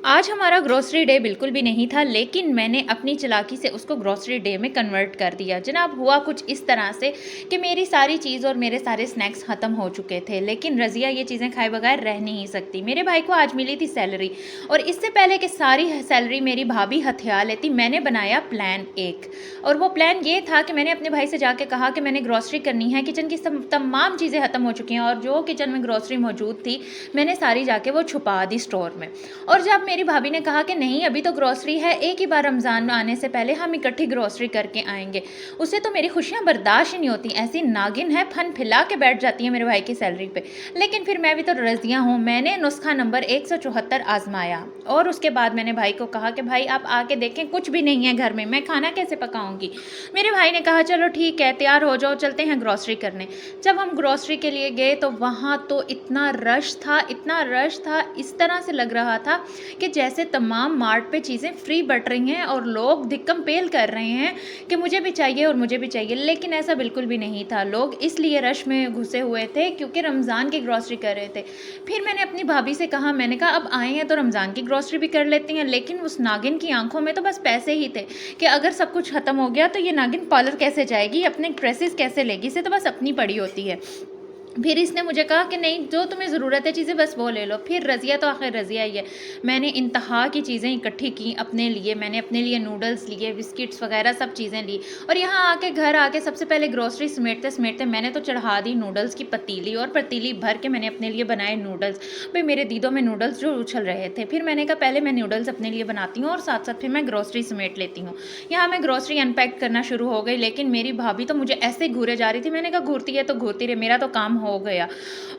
आज हमारा grocery day बिल्कुल भी नहीं था, लेकिन मैंने अपनी चालाकी से उसको ग्रोसरी डे में कन्वर्ट कर दिया। जनाब हुआ कुछ इस तरह से कि मेरी सारी चीज़ और मेरे सारे स्नैक्स ख़त्म हो चुके थे, लेकिन रज़िया ये चीज़ें खाए बगैर रह नहीं सकती। मेरे भाई को आज मिली थी सैलरी, और इससे पहले कि सारी सैलरी मेरी भाभी हथिया लेती, मैंने बनाया प्लान एक। और वो प्लान ये था कि मैंने अपने भाई से जाके कहा कि मैंने ग्रोसरी करनी है, किचन की तमाम चीज़ें ख़त्म हो चुकी हैं, और जो किचन में ग्रोसरी मौजूद थी मैंने सारी जाके वो छुपा दी स्टोर में। और जब मेरी भाभी ने कहा कि नहीं, अभी तो ग्रोसरी है, एक ही बार रमज़ान आने से पहले हम इकट्ठी ग्रोसरी करके आएंगे, उसे तो मेरी खुशियाँ बर्दाश्त ही नहीं होती। ऐसी नागिन है, फन फैला के बैठ जाती है मेरे भाई की सैलरी पे। लेकिन फिर मैं भी तो रज़िया हूँ, मैंने नुस्खा नंबर 174 आजमाया, और उसके बाद मैंने भाई को कहा कि भाई आप आके देखें, कुछ भी नहीं है घर में, मैं खाना कैसे पकाऊंगी। मेरे भाई ने कहा चलो ठीक है, तैयार हो जाओ, चलते हैं ग्रोसरी करने। जब हम ग्रोसरी के लिए गए तो वहाँ तो इतना रश था, इतना रश था, इस तरह से लग रहा था कि जैसे तमाम मार्ट पे चीज़ें फ्री बट रही हैं और लोग धिक्कम पेल कर रहे हैं कि मुझे भी चाहिए और मुझे भी चाहिए। लेकिन ऐसा बिल्कुल भी नहीं था, लोग इसलिए रश में घुसे हुए थे क्योंकि रमज़ान की ग्रॉसरी कर रहे थे। फिर मैंने अपनी भाभी से कहा, मैंने कहा अब आए हैं तो रमज़ान की ग्रॉसरी भी कर लेती हैं। लेकिन उस नागिन की आंखों में तो बस पैसे ही थे कि अगर सब कुछ ख़त्म हो गया तो ये नागिन पार्लर कैसे जाएगी, अपने ड्रेसेस कैसे लेगी, इसे तो बस अपनी पड़ी होती है। फिर इसने मुझे कहा कि नहीं, जो तुम्हें ज़रूरत है चीज़ें बस वो ले लो। फिर रज़िया तो आखिर रज़िया ही है, मैंने इंतहा की चीज़ें इकट्ठी की अपने लिए। मैंने अपने लिए नूडल्स लिए, बिस्किट्स वगैरह सब चीज़ें ली, और यहाँ आके घर आके सबसे पहले ग्रोसरी समेटते समेटते मैंने तो चढ़ा दी नूडल्स की पतीली, और पतीली भर के मैंने अपने लिए बनाए नूडल्स। भाई मेरे दीदों में नूडल्स जो उछल रहे थे। फिर मैंने कहा पहले मैं नूडल्स अपने लिए बनाती हूँ और साथ साथ फिर मैं ग्रोसरी समेट लेती हूँ। यहाँ मैं ग्रोसरी अनपैक करना शुरू हो गई, लेकिन मेरी भाभी तो मुझे ऐसे घूरे जा रही थी। मैंने कहा घूरती है तो घूरती रहे, मेरा तो काम हो गया।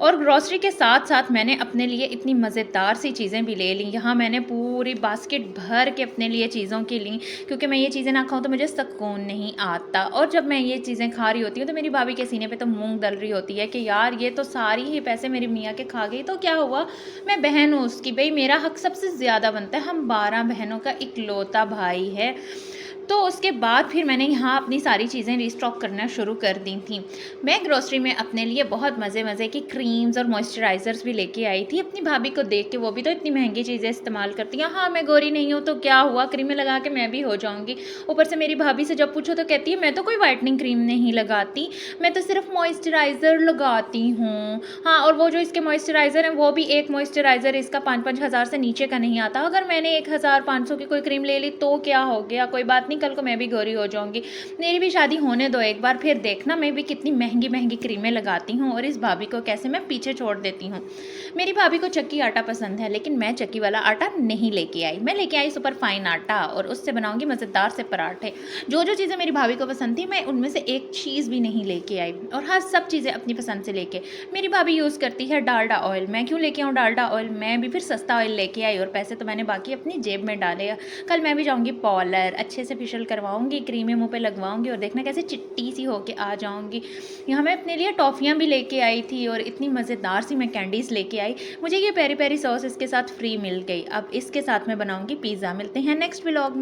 और ग्रॉसरी के साथ साथ मैंने अपने लिए इतनी मज़ेदार सी चीज़ें भी ले लीं। यहाँ मैंने पूरी बास्केट भर के अपने लिए चीज़ों की लीं, क्योंकि मैं ये चीज़ें ना खाऊं तो मुझे सुकून नहीं आता। और जब मैं ये चीज़ें खा रही होती हूँ तो मेरी भाभी के सीने पे तो मूंग दल रही होती है कि यार ये तो सारी ही पैसे मेरी मियाँ के खा गई, तो क्या हुआ, मैं बहन हूँ उसकी, भाई मेरा हक सबसे ज़्यादा बनता है। हम 12 बहनों का इकलौता भाई है। तो उसके बाद फिर मैंने यहाँ अपनी सारी चीज़ें रीस्टॉक करना शुरू कर दी थी। मैं ग्रोसरी में अपने लिए बहुत मज़े की क्रीम्स और मॉइस्चराइज़र्स भी लेके आई थी, अपनी भाभी को देख के, वो भी तो इतनी महंगी चीज़ें इस्तेमाल करती हैं। हाँ, मैं गोरी नहीं हूँ तो क्या हुआ, क्रीमें लगा के मैं भी हो जाऊँगी। ऊपर से मेरी भाभी से जब पूछो तो कहती है मैं तो कोई वाइटनिंग क्रीम नहीं लगाती, मैं तो सिर्फ मॉइस्चराइज़र लगाती हूँ। हाँ, और वो जो इसके मॉइस्चराइज़र हैं वो भी एक मॉइस्चराइज़र इसका 5-5 हज़ार से नीचे का नहीं आता। अगर मैंने 1500 की कोई क्रीम ले ली तो क्या हो गया, कोई बात नहीं, कल को मैं भी गोरी हो जाऊंगी। मेरी भी शादी होने दो एक बार, फिर देखना मैं भी कितनी महंगी महंगी क्रीमें लगाती हूँ और इस भाभी को कैसे मैं पीछे छोड़ देती हूँ। मेरी भाभी को चक्की आटा पसंद है, लेकिन मैं चक्की वाला आटा नहीं लेके आई। मैं लेके आई सुपर फाइन आटा, और उससे बनाऊंगी मज़ेदार से पराठे। जो जो चीज़ें मेरी भाभी को पसंद थी मैं उनमें से एक चीज़ भी नहीं लेके आई, और हाँ, सब चीज़ें अपनी पसंद से लेके। मेरी भाभी यूज़ करती है डालडा ऑयल, मैं क्यों लेके आऊँ डालडा ऑयल, मैं भी फिर सस्ता ऑयल लेके आई, और पैसे तो मैंने बाकी अपनी जेब में डाले। कल मैं भी जाऊँगी पार्लर, अच्छे से फेशियल करवाऊँगी, क्रीमें मुँह पे लगवाऊँगी, और देखना कैसे चिट्टी सी होके आ जाऊँगी। यहाँ मैं अपने लिए टॉफ़ियाँ भी लेके आई थी, और इतनी मज़ेदार सी मैं कैंडीज़ लेके आई। मुझे ये पेरी पेरी सॉस इसके साथ फ्री मिल गई। अब इसके साथ मैं बनाऊँगी पिज़्ज़ा। मिलते हैं नेक्स्ट व्लॉग में।